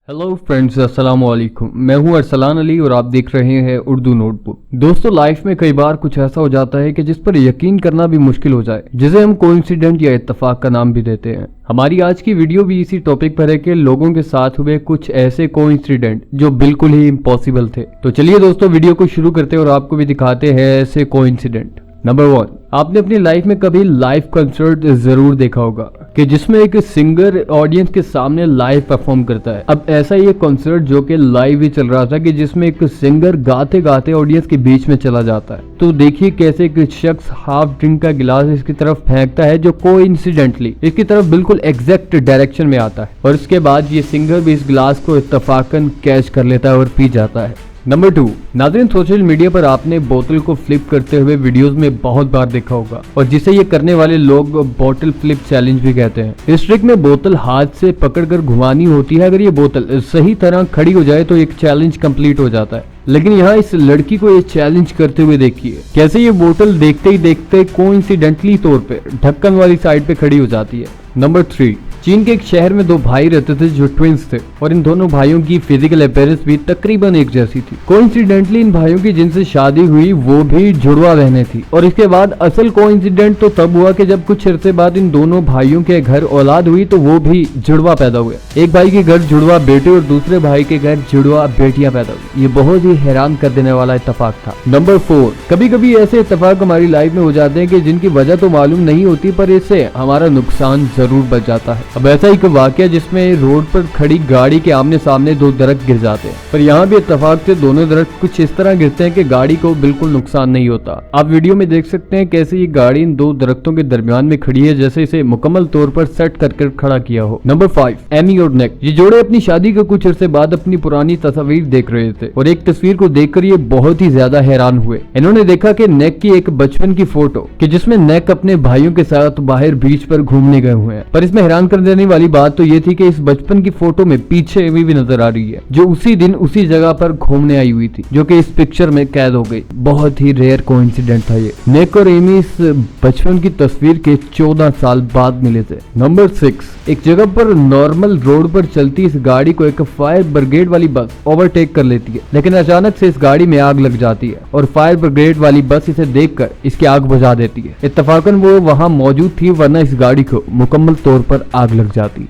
Hello friends, अस्सलाम वालेकुम। मैं हूं अरसलान अली और आप देख रहे हैं उर्दू नोटबुक। दोस्तों, लाइफ में कई बार कुछ ऐसा हो जाता है कि जिस पर यकीन करना भी मुश्किल हो जाए, जिसे हम कोइंसिडेंट या इत्तेफाक का नाम भी देते हैं। हमारी आज की वीडियो भी इसी टॉपिक पर है कि लोगों के साथ हुए कुछ ऐसे कोइंसिडेंट जो बिल्कुल ही इम्पॉसिबल थे। तो चलिए दोस्तों, वीडियो को शुरू करते हैं और आपको भी दिखाते हैं ऐसे कोइंसिडेंट। नंबर 1, आपने अपनी लाइफ में कभी लाइव कंसर्ट जरूर देखा होगा कि जिसमें एक सिंगर ऑडियंस के सामने लाइव परफॉर्म करता है। अब ऐसा ही एक कंसर्ट जो कि लाइव ही चल रहा था कि जिसमें एक सिंगर गाते गाते ऑडियंस के बीच में चला जाता है। तो देखिए कैसे एक शख्स हाफ ड्रिंक का गिलास इसकी तरफ फेंकता है जो कोइंसिडेंटली इसकी तरफ बिल्कुल एग्जैक्ट डायरेक्शन में आता है, और इसके बाद ये सिंगर भी इस गिलास को इत्तफाकन कैच कर लेता है और पी जाता है। नंबर 2, नाज़रीन, सोशल मीडिया पर आपने बोतल को फ्लिप करते हुए वीडियोस में बहुत बार देखा होगा, और जिसे ये करने वाले लोग बोतल फ्लिप चैलेंज भी कहते हैं। इस ट्रिक में बोतल हाथ से पकड़कर घुमानी होती है। अगर ये बोतल सही तरह खड़ी हो जाए तो एक चैलेंज कंप्लीट हो जाता है। लेकिन यहाँ इस लड़की को ये चैलेंज करते हुए देखिए कैसे ये बोतल देखते ही देखते कोइंसिडेंटली तौर पे ढक्कन वाली साइड पे खड़ी हो जाती है। नंबर 3, चीन के एक शहर में दो भाई रहते थे जो ट्विंस थे, और इन दोनों भाइयों की फिजिकल अपीयरेंस भी तकरीबन एक जैसी थी। कोइंसिडेंटली इन भाइयों की जिनसे शादी हुई वो भी जुड़वा बहनें थी। और इसके बाद असल कोइंसिडेंट तो तब हुआ कि जब कुछ अरसे बाद इन दोनों भाइयों के घर औलाद हुई तो वो भी जुड़वा पैदा हुए। एक भाई के घर जुड़वा बेटे और दूसरे भाई के घर जुड़वा बेटियां पैदा हुई। ये बहुत ही हैरान कर देने वाला इत्तेफाक था। नंबर 4, कभी कभी ऐसे इत्तेफाक हमारी लाइफ में हो जाते हैं कि जिनकी वजह तो मालूम नहीं होती, पर इससे हमारा नुकसान जरूर बच जाता है। अब ऐसा एक वाकया जिसमें रोड पर खड़ी गाड़ी के आमने सामने दो दरख्त गिर जाते हैं, पर यहाँ भी इत्तेफाक से दोनों दरख्त कुछ इस तरह गिरते हैं कि गाड़ी को बिल्कुल नुकसान नहीं होता। आप वीडियो में देख सकते हैं कैसे ये गाड़ी इन दो दरख्तों के दरमियान में खड़ी है, जैसे इसे मुकम्मल तौर पर सेट करके खड़ा किया हो। नंबर 5, एमी और नेक। ये जोड़े अपनी शादी के कुछ अरसे बाद अपनी पुरानी तस्वीर देख रहे थे, और एक तस्वीर को देखकर ये बहुत ही ज्यादा हैरान हुए। इन्होंने देखा कि नेक की एक बचपन की फोटो कि जिसमें नेक अपने भाइयों के साथ बाहर बीच पर घूमने गए हुए हैं। पर इसमें हैरान कर देने वाली बात तो ये थी कि इस बचपन की फोटो में पीछे एमी भी नजर आ रही है, जो उसी दिन उसी जगह पर घूमने आई हुई थी, जो कि इस पिक्चर में कैद हो गई। बहुत ही रेयर कोइंसिडेंट था ये। नेक और एमी इस बचपन की तस्वीर के 14 साल बाद मिले थे। नंबर 6, एक जगह पर नॉर्मल रोड पर चलती इस गाड़ी को एक फायर ब्रिगेड वाली बस ओवरटेक कर लेती है, लेकिन अचानक से इस गाड़ी में आग लग जाती है और फायर ब्रिगेड वाली बस इसे देखकर इसकी आग बुझा देती है। इत्तफाकन वो वहां मौजूद थी, वरना इस गाड़ी को मुकम्मल तौर पर आग लग जाती।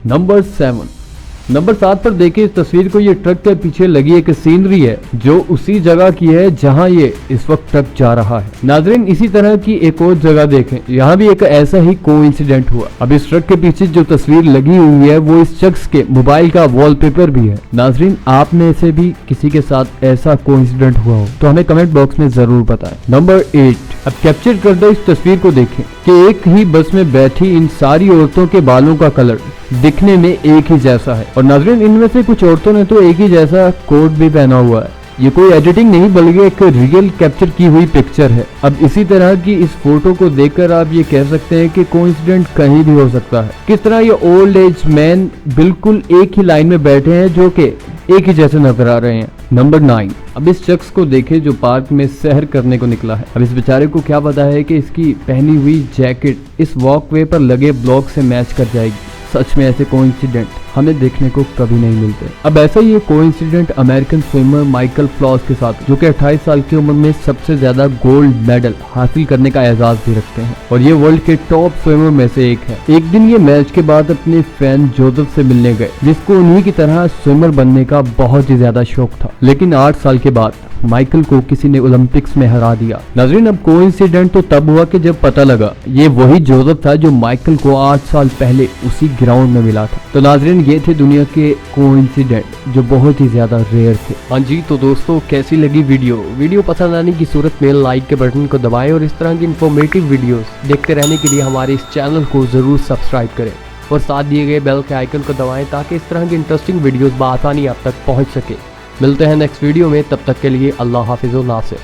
नंबर 7 पर देखिए इस तस्वीर को। ये ट्रक के पीछे लगी एक सीनरी है जो उसी जगह की है जहां ये इस वक्त ट्रक जा रहा है। नाजरीन, इसी तरह की एक और जगह देखें, यहाँ भी एक ऐसा ही कोइंसिडेंट हुआ। अब इस ट्रक के पीछे जो तस्वीर लगी हुई है वो इस शख्स के मोबाइल का वॉलपेपर भी है। नाजरीन, आप में से भी किसी के साथ ऐसा कोइंसिडेंट हुआ हो तो हमें कमेंट बॉक्स में जरूर बताएं। नंबर 8, अब कैप्चर करते इस तस्वीर को देखें कि एक ही बस में बैठी इन सारी औरतों के बालों का कलर दिखने में एक ही जैसा है, और नाज़रीन इनमें से कुछ औरतों ने तो एक ही जैसा कोट भी पहना हुआ है। ये कोई एडिटिंग नहीं बल्कि एक रियल कैप्चर की हुई पिक्चर है। अब इसी तरह की इस फोटो को देखकर आप ये कह सकते हैं कि कोइंसिडेंट कहीं भी हो सकता है। किस तरह ये ओल्ड एज मैन बिल्कुल एक ही लाइन में बैठे हैं जो कि एक ही जैसे नजर आ रहे हैं। नंबर 9, अब इस शख्स को देखें जो पार्क में सैर करने को निकला है। अब इस बेचारे को क्या पता है कि इसकी पहनी हुई जैकेट इस वॉकवे पर लगे ब्लॉक से मैच कर जाएगी। सच में ऐसे कोइंसिडेंट हमें देखने को कभी नहीं मिलते। अब ऐसा ही एक coincident American swimmer Michael floss के साथ, जो कि 28 साल की उम्र में सबसे ज्यादा गोल्ड मेडल हासिल करने का एजाज भी रखते हैं, और ये वर्ल्ड के टॉप स्विमर में से एक है। एक दिन ये मैच के बाद अपने फैन जोसेफ से मिलने गए, जिसको उन्हीं की तरह स्विमर बनने का बहुत ही ज्यादा शौक था। लेकिन 8 साल के बाद माइकल को किसी ने ओलंपिक्स में हरा दिया। नाज़रीन, अब कोइंसिडेंट तो तब हुआ कि जब पता लगा ये वही जोसेफ था जो माइकल को 8 साल पहले उसी ग्राउंड में मिला था। तो नाज़रीन, ये थे दुनिया के कोइंसिडेंट जो बहुत ही ज्यादा रेयर थे। हाँ जी, तो दोस्तों कैसी लगी वीडियो पसंद आने की सूरत में लाइक के बटन को दबाएं, और इस तरह की इंफॉर्मेटिव वीडियोस देखते रहने के लिए हमारे इस चैनल को जरूर सब्सक्राइब करें, और साथ दिए गए बेल के आइकन को दबाएं ताकि इस तरह की इंटरेस्टिंग वीडियोस बआसानी आप तक पहुँच सके। मिलते हैं नेक्स्ट वीडियो में, तब तक के लिए अल्लाह हाफिज़ व नासिर।